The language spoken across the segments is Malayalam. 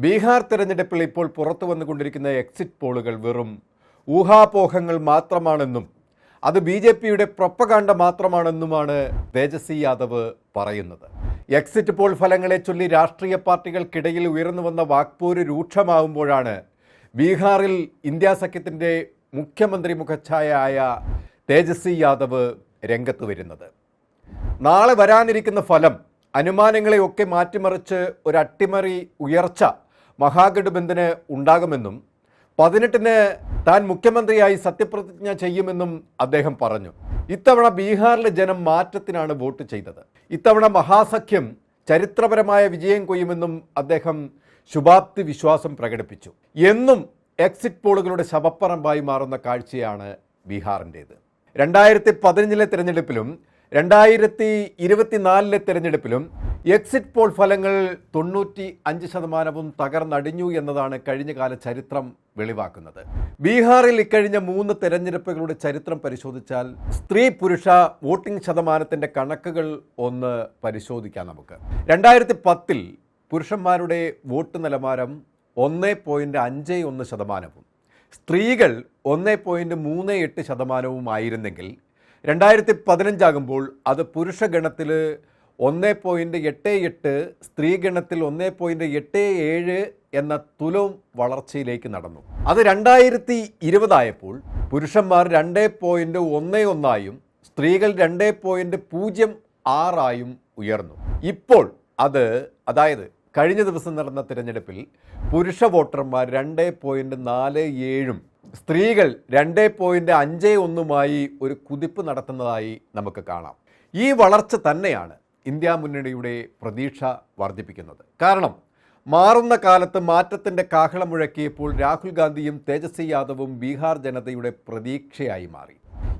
ബീഹാർ തെരഞ്ഞെടുപ്പിൽ ഇപ്പോൾ പുറത്തു വന്നുകൊണ്ടിരിക്കുന്ന എക്സിറ്റ് പോളുകൾ വെറും ഊഹാപോഹങ്ങൾ മാത്രമാണെന്നും അത് BJPയുടെ പ്രൊപ്പഗാണ്ട മാത്രമാണെന്നുമാണ് തേജസ്വി യാദവ് പറയുന്നത്. എക്സിറ്റ് പോൾ ഫലങ്ങളെ ചൊല്ലി രാഷ്ട്രീയ പാർട്ടികൾക്കിടയിൽ ഉയർന്നു വന്ന വാക്പോര് രൂക്ഷമാവുമ്പോഴാണ് ബീഹാറിൽ ഇന്ത്യ സഖ്യത്തിൻ്റെ മുഖ്യമന്ത്രി മുഖച്ഛായയായ തേജസ്വി യാദവ് രംഗത്ത് വരുന്നത്. നാളെ വരാനിരിക്കുന്ന ഫലം അനുമാനങ്ങളെയൊക്കെ മാറ്റിമറിച്ച് ഒരു അട്ടിമറി ഉയർച്ച മഹാഗഠബന്ധന് ഉണ്ടാകുമെന്നും 18-ന് താൻ മുഖ്യമന്ത്രിയായി സത്യപ്രതിജ്ഞ ചെയ്യുമെന്നും അദ്ദേഹം പറഞ്ഞു. ഇത്തവണ ബീഹാറിലെ ജനം മാറ്റത്തിനാണ് വോട്ട് ചെയ്തത്. ഇത്തവണ മഹാസഖ്യം ചരിത്രപരമായ വിജയം കൊയ്യുമെന്നും അദ്ദേഹം ശുഭാപ്തി വിശ്വാസം പ്രകടിപ്പിച്ചു. എന്നും എക്സിറ്റ് പോളുകളുടെ ശവപ്പറമ്പായി മാറുന്ന കാഴ്ചയാണ് ബീഹാറിൻ്റേത്. 2015-ലെ തെരഞ്ഞെടുപ്പിലും 2024-ലെ തെരഞ്ഞെടുപ്പിലും എക്സിറ്റ് പോൾ ഫലങ്ങൾ 95% തകർന്നടിഞ്ഞു എന്നതാണ് കഴിഞ്ഞകാല ചരിത്രം വെളിവാക്കുന്നത്. ബീഹാറിൽ ഇക്കഴിഞ്ഞ 3 തെരഞ്ഞെടുപ്പുകളുടെ ചരിത്രം പരിശോധിച്ചാൽ സ്ത്രീ പുരുഷ വോട്ടിംഗ് ശതമാനത്തിൻ്റെ കണക്കുകൾ ഒന്ന് പരിശോധിക്കാം നമുക്ക്. 2010-ൽ പുരുഷന്മാരുടെ വോട്ട് നിലവാരം 1.51%, സ്ത്രീകൾ 1.38% ആയിരുന്നെങ്കിൽ 2015 ആകുമ്പോൾ അത് പുരുഷഗണത്തിൽ 1.88, സ്ത്രീഗണത്തിൽ 1.87 എന്ന തുലവും വളർച്ചയിലേക്ക് നടന്നു. അത് 2020 ആയപ്പോൾ പുരുഷന്മാർ 2.11 സ്ത്രീകൾ 2.06 ഉയർന്നു. ഇപ്പോൾ അതായത് കഴിഞ്ഞ ദിവസം നടന്ന തിരഞ്ഞെടുപ്പിൽ പുരുഷ വോട്ടർമാർ 2.47 സ്ത്രീകൾ 2.51 ഒരു കുതിപ്പ് നടത്തുന്നതായി നമുക്ക് കാണാം. ഈ വളർച്ച തന്നെയാണ് ഇന്ത്യ മുന്നണിയുടെ പ്രതീക്ഷ വർദ്ധിപ്പിക്കുന്നത്. കാരണം മാറുന്ന കാലത്ത് മാറ്റത്തിൻ്റെ കാഹളം മുഴക്കിയപ്പോൾ രാഹുൽ ഗാന്ധിയും തേജസ്വി യാദവും ബീഹാർ ജനതയുടെ പ്രതീക്ഷയായി മാറി.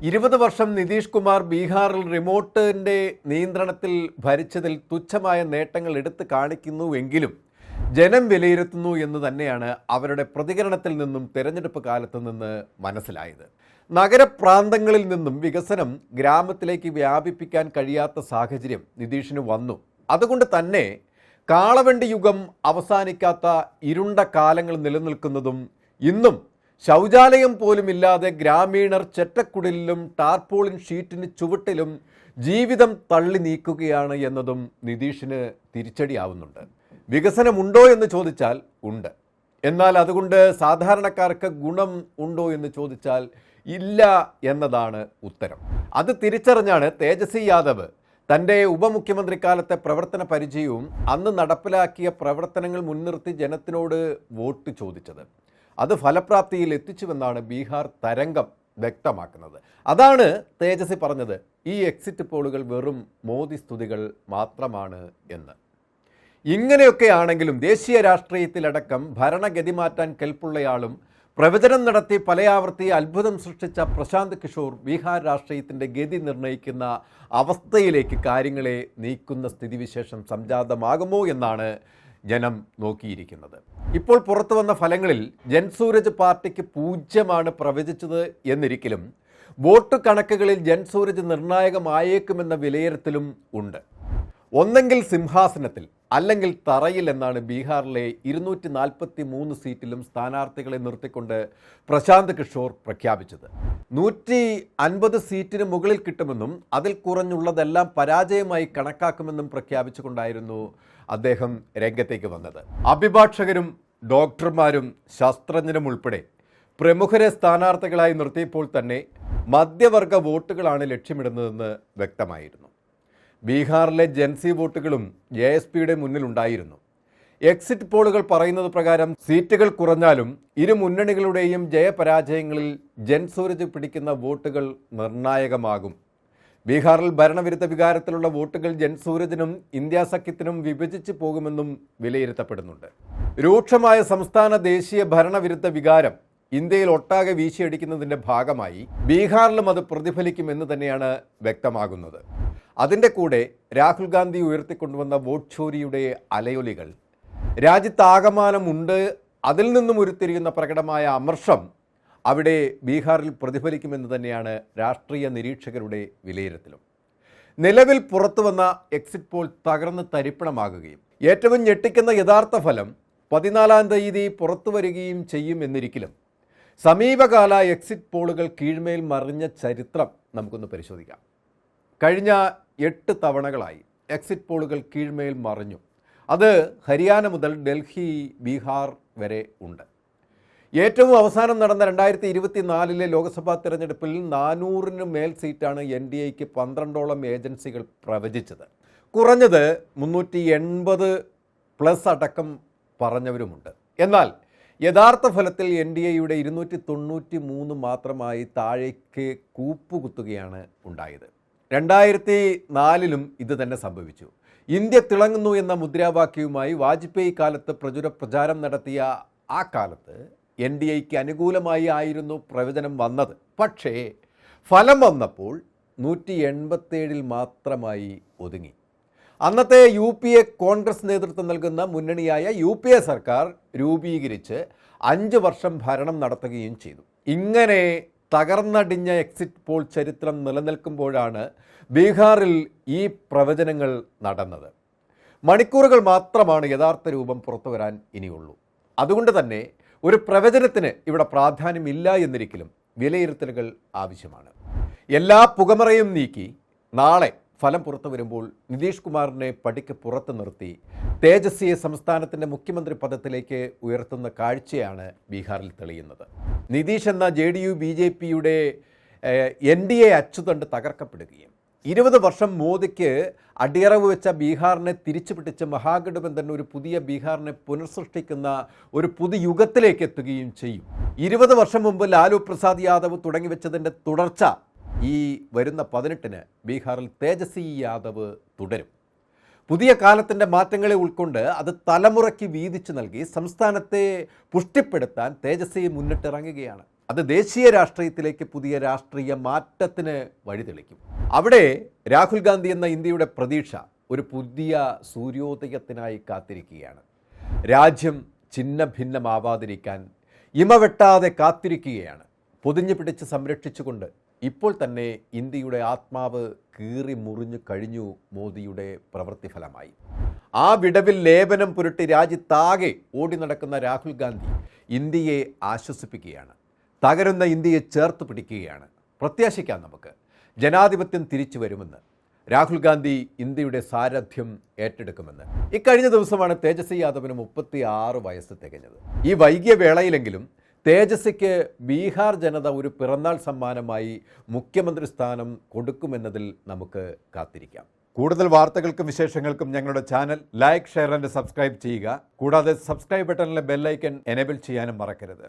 20 വർഷം നിതീഷ് കുമാർ ബീഹാറിൽ റിമോട്ടിൻ്റെ നിയന്ത്രണത്തിൽ ഭരിച്ചതിൽ തുച്ഛമായ നേട്ടങ്ങൾ എടുത്തു കാണിക്കുന്നുവെങ്കിലും ജനം വിലയിരുത്തുന്നു എന്ന് തന്നെയാണ് അവരുടെ പ്രതികരണത്തിൽ നിന്നും തെരഞ്ഞെടുപ്പ് കാലത്ത് നിന്ന് മനസ്സിലായത്. നഗരപ്രാന്തങ്ങളിൽ നിന്നും വികസനം ഗ്രാമത്തിലേക്ക് വ്യാപിപ്പിക്കാൻ കഴിയാത്ത സാഹചര്യം നിതീഷിന് വന്നു. അതുകൊണ്ട് തന്നെ കാളവണ്ടി യുഗം അവസാനിക്കാത്ത ഇരുണ്ട കാലങ്ങൾ നിലനിൽക്കുന്നതും ഇന്നും ശൗചാലയം പോലും ഇല്ലാതെ ഗ്രാമീണർ ചെറ്റക്കുടിലും ടാർപോളിൻ ഷീറ്റിന് ചുവട്ടിലും ജീവിതം തള്ളി നീക്കുകയാണ് എന്നതും നിതീഷിന് തിരിച്ചടിയാവുന്നുണ്ട്. വികസനമുണ്ടോ എന്ന് ചോദിച്ചാൽ ഉണ്ട്. എന്നാൽ അതുകൊണ്ട് സാധാരണക്കാർക്ക് ഗുണം ഉണ്ടോ എന്ന് ചോദിച്ചാൽ ഇല്ല എന്നതാണ് ഉത്തരം. അത് തിരിച്ചറിഞ്ഞാണ് തേജസ്വി യാദവ് തൻ്റെ ഉപമുഖ്യമന്ത്രി കാലത്തെ പ്രവർത്തന പരിചയവും അന്ന് നടപ്പിലാക്കിയ പ്രവർത്തനങ്ങൾ മുൻനിർത്തി ജനത്തിനോട് വോട്ട് ചോദിച്ചത്. അത് ഫലപ്രാപ്തിയിൽ എത്തിച്ചുവെന്നാണ് ബീഹാർ തരംഗം വ്യക്തമാക്കുന്നത്. അതാണ് തേജസ്വി പറഞ്ഞത്, ഈ എക്സിറ്റ് പോളുകൾ വെറും മോദി സ്തുതികൾ മാത്രമാണ് എന്ന്. ഇങ്ങനെയൊക്കെയാണെങ്കിലും ദേശീയ രാഷ്ട്രീയത്തിലടക്കം ഭരണഗതി മാറ്റാൻ കെൽപ്പുള്ളയാളും പ്രവചനം നടത്തി പലയാവർത്തി അത്ഭുതം സൃഷ്ടിച്ച പ്രശാന്ത് കിഷോർ ബീഹാർ രാഷ്ട്രീയത്തിൻ്റെ ഗതി നിർണ്ണയിക്കുന്ന അവസ്ഥയിലേക്ക് കാര്യങ്ങളെ നീക്കുന്ന സ്ഥിതിവിശേഷം സംജാതമാകുമോ എന്നാണ് ജനം നോക്കിയിരിക്കുന്നത്. ഇപ്പോൾ പുറത്തു വന്ന ഫലങ്ങളിൽ ജൻസൂരജ് പാർട്ടിക്ക് 0 പ്രവചിച്ചത് എന്നിരിക്കലും വോട്ട് കണക്കുകളിൽ ജൻസൂരജ് നിർണായകമായേക്കുമെന്ന വിലയിരുത്തലും ഉണ്ട്. ഒന്നെങ്കിൽ സിംഹാസനത്തിൽ അല്ലെങ്കിൽ തറയിൽ എന്നാണ് ബീഹാറിലെ 243 സീറ്റിലും സ്ഥാനാർത്ഥികളെ നിർത്തിക്കൊണ്ട് പ്രശാന്ത് കിഷോർ പ്രഖ്യാപിച്ചത്. 150 സീറ്റിന് മുകളിൽ കിട്ടുമെന്നും അതിൽ കുറഞ്ഞുള്ളതെല്ലാം പരാജയമായി കണക്കാക്കുമെന്നും പ്രഖ്യാപിച്ചുകൊണ്ടായിരുന്നു അദ്ദേഹം രംഗത്തേക്ക് വന്നത്. അഭിഭാഷകരും ഡോക്ടർമാരും ശാസ്ത്രജ്ഞരും ഉൾപ്പെടെ പ്രമുഖരെ സ്ഥാനാർത്ഥികളായി നിർത്തിയപ്പോൾ തന്നെ മധ്യവർഗ വോട്ടുകളാണ് ലക്ഷ്യമിടുന്നതെന്ന് വ്യക്തമായിരുന്നു. ബീഹാറിലെ ജൻസി വോട്ടുകളും JSPയുടെ മുന്നിലുണ്ടായിരുന്നു. എക്സിറ്റ് പോളുകൾ പറയുന്നത് പ്രകാരം സീറ്റുകൾ കുറഞ്ഞാലും ഇരു മുന്നണികളുടെയും ജയപരാജയങ്ങളിൽ ജൻസൂരജ് പിടിക്കുന്ന വോട്ടുകൾ നിർണായകമാകും. ബീഹാറിൽ ഭരണവിരുദ്ധ വികാരത്തിലുള്ള വോട്ടുകൾ ജൻസൂരജിനും ഇന്ത്യ സഖ്യത്തിനും വിഭജിച്ചു പോകുമെന്നും വിലയിരുത്തപ്പെടുന്നുണ്ട്. രൂക്ഷമായ സംസ്ഥാന ദേശീയ ഭരണവിരുദ്ധ വികാരം ഇന്ത്യയിൽ ഒട്ടാകെ വീശിയടിക്കുന്നതിൻ്റെ ഭാഗമായി ബീഹാറിലും അത് പ്രതിഫലിക്കുമെന്ന് തന്നെയാണ് വ്യക്തമാകുന്നത്. അതിൻ്റെ കൂടെ രാഹുൽ ഗാന്ധി ഉയർത്തിക്കൊണ്ടുവന്ന വോട്ട് ചോരിയുടെ അലയൊലികൾ രാജ്യത്താകമാനമുണ്ട്. അതിൽ നിന്നും ഉരുത്തിരിയുന്ന പ്രകടമായ അമർഷം അവിടെ ബീഹാറിൽ പ്രതിഫലിക്കുമെന്ന് തന്നെയാണ് രാഷ്ട്രീയ നിരീക്ഷകരുടെ വിലയിരുത്തലും. നിലവിൽ പുറത്തു വന്ന എക്സിറ്റ് പോൾ തകർന്ന് തരിപ്പണമാകുകയും ഏറ്റവും ഞെട്ടിക്കുന്ന യഥാർത്ഥ ഫലം 14-ാം തീയതി പുറത്തു വരികയും ചെയ്യും എന്നിരിക്കലും സമീപകാല എക്സിറ്റ് പോളുകൾ കീഴ്മേൽ മറിഞ്ഞ ചരിത്രം നമുക്കൊന്ന് പരിശോധിക്കാം. കഴിഞ്ഞ 8 തവണകളായി എക്സിറ്റ് പോളുകൾ കീഴ്മേൽ മറിഞ്ഞു. അത് ഹരിയാന മുതൽ ഡൽഹി, ബീഹാർ വരെ ഉണ്ട്. ഏറ്റവും അവസാനം നടന്ന 2024 ലോക്സഭാ തിരഞ്ഞെടുപ്പിൽ 400-ന് മേൽ സീറ്റാണ് NDAയ്ക്ക് 12ഓളം ഏജൻസികൾ പ്രവചിച്ചത്. കുറഞ്ഞത് 380+ അടക്കം പറഞ്ഞവരുമുണ്ട്. എന്നാൽ യഥാർത്ഥ ഫലത്തിൽ NDAയുടെ 293 മാത്രമായി താഴേക്ക് കൂപ്പുകുത്തുകയാണ് ഉണ്ടായത്. 2004-ലും ഇത് തന്നെ സംഭവിച്ചു. ഇന്ത്യ തിളങ്ങുന്നു എന്ന മുദ്രാവാക്യവുമായി വാജ്പേയി കാലത്ത് പ്രചാരം നടത്തിയ ആ കാലത്ത് NDAയ്ക്ക് അനുകൂലമായി ആയിരുന്നു പ്രവചനം വന്നത്. പക്ഷേ ഫലം വന്നപ്പോൾ 187-ൽ മാത്രമായി ഒതുങ്ങി. അന്നത്തെ UPA കോൺഗ്രസ് നേതൃത്വം നൽകുന്ന മുന്നണിയായ UPA സർക്കാർ രൂപീകരിച്ച് 5 വർഷം ഭരണം നടത്തുകയും ചെയ്തു. ഇങ്ങനെ തകർന്നടിഞ്ഞ എക്സിറ്റ് പോൾ ചരിത്രം നിലനിൽക്കുമ്പോഴാണ് ബീഹാറിൽ ഈ പ്രവചനങ്ങൾ നടന്നത്. മണിക്കൂറുകൾ മാത്രമാണ് യഥാർത്ഥ രൂപം പുറത്തു വരാൻ ഇനിയുള്ളൂ. അതുകൊണ്ട് തന്നെ ഒരു പ്രവചനത്തിന് ഇവിടെ പ്രാധാന്യമില്ല എന്നിരിക്കലും വിലയിരുത്തലുകൾ ആവശ്യമാണ്. എല്ലാ പുകമറയും നീക്കി നാളെ ഫലം പുറത്തു വരുമ്പോൾ നിതീഷ് കുമാറിനെ പടിക്ക് പുറത്ത് നിർത്തി തേജസ്വിയെ സംസ്ഥാനത്തിൻ്റെ മുഖ്യമന്ത്രി പദത്തിലേക്ക് ഉയർത്തുന്ന കാഴ്ചയാണ് ബീഹാറിൽ തെളിയുന്നത്. നിതീഷ് എന്ന JDU BJPയുടെ NDA അച്ചുതണ്ട് തകർക്കപ്പെടുകയും 20 വർഷം മോദിക്ക് അടിയറവ് വെച്ച ബീഹാറിനെ തിരിച്ചു പിടിച്ച് മഹാഗഠബന്ധൻ ഒരു പുതിയ ബീഹാറിനെ പുനഃസൃഷ്ടിക്കുന്ന ഒരു പുതുയുഗത്തിലേക്ക് എത്തുകയും ചെയ്യും. 20 വർഷം മുമ്പ് ലാലു പ്രസാദ് യാദവ് തുടങ്ങിവെച്ചതിൻ്റെ തുടർച്ച ഈ വരുന്ന 18-ന് ബീഹാറിൽ തേജസ്വി യാദവ് തുടരും. പുതിയ കാലത്തിൻ്റെ മാറ്റങ്ങളെ ഉൾക്കൊണ്ട് അത് തലമുറയ്ക്ക് വീതിച്ചു നൽകി സംസ്ഥാനത്തെ പുഷ്ടിപ്പെടുത്താൻ തേജസ്വി മുന്നിട്ടിറങ്ങുകയാണ്. അത് ദേശീയ രാഷ്ട്രീയത്തിലേക്ക് പുതിയ രാഷ്ട്രീയ മാറ്റത്തിന് വഴിതെളിക്കും. അവിടെ രാഹുൽ ഗാന്ധി എന്ന ഇന്ത്യയുടെ പ്രതീക്ഷ ഒരു പുതിയ സൂര്യോദയത്തിനായി കാത്തിരിക്കുകയാണ്. രാജ്യം ഛിന്ന ഭിന്നമാവാതിരിക്കാൻ ഇമവെട്ടാതെ കാത്തിരിക്കുകയാണ്. പൊതിഞ്ഞു പിടിച്ച് സംരക്ഷിച്ചുകൊണ്ട് ഇപ്പോൾ തന്നെ ഇന്ത്യയുടെ ആത്മാവ് കീറി മുറിഞ്ഞു കഴിഞ്ഞു മോദിയുടെ പ്രവൃത്തിഫലമായി. ആ വിടവിൽ ലേപനം പുരട്ടി രാജ്യത്താകെ ഓടി നടക്കുന്ന രാഹുൽ ഗാന്ധി ഇന്ത്യയെ ആശ്വസിപ്പിക്കുകയാണ്. തകരുന്ന ഇന്ത്യയെ ചേർത്ത് പിടിക്കുകയാണ്. പ്രത്യാശിക്കാം നമുക്ക് ജനാധിപത്യം തിരിച്ചു വരുമെന്ന്. രാഹുൽ ഗാന്ധി ഇന്ത്യയുടെ സാരഥ്യം ഏറ്റെടുക്കുമെന്ന്. ഇക്കഴിഞ്ഞ ദിവസമാണ് തേജസ്വി യാദവിന് 36 വയസ്സ് തികഞ്ഞത്. ഈ വൈകിയ വേളയിലെങ്കിലും തേജസ്വിക്ക് ബീഹാർ ജനത ഒരു പിറന്നാൾ സമ്മാനമായി മുഖ്യമന്ത്രി സ്ഥാനം കൊടുക്കുമെന്നതിൽ നമുക്ക് കാത്തിരിക്കാം. കൂടുതൽ വാർത്തകൾക്കും വിശേഷങ്ങൾക്കും ഞങ്ങളുടെ channel like, share and subscribe ചെയ്യുക. കൂടാതെ സബ്സ്ക്രൈബ് ബട്ടണിലെ ബെല്ലൈക്കൺ എനേബിൾ ചെയ്യാനും മറക്കരുത്.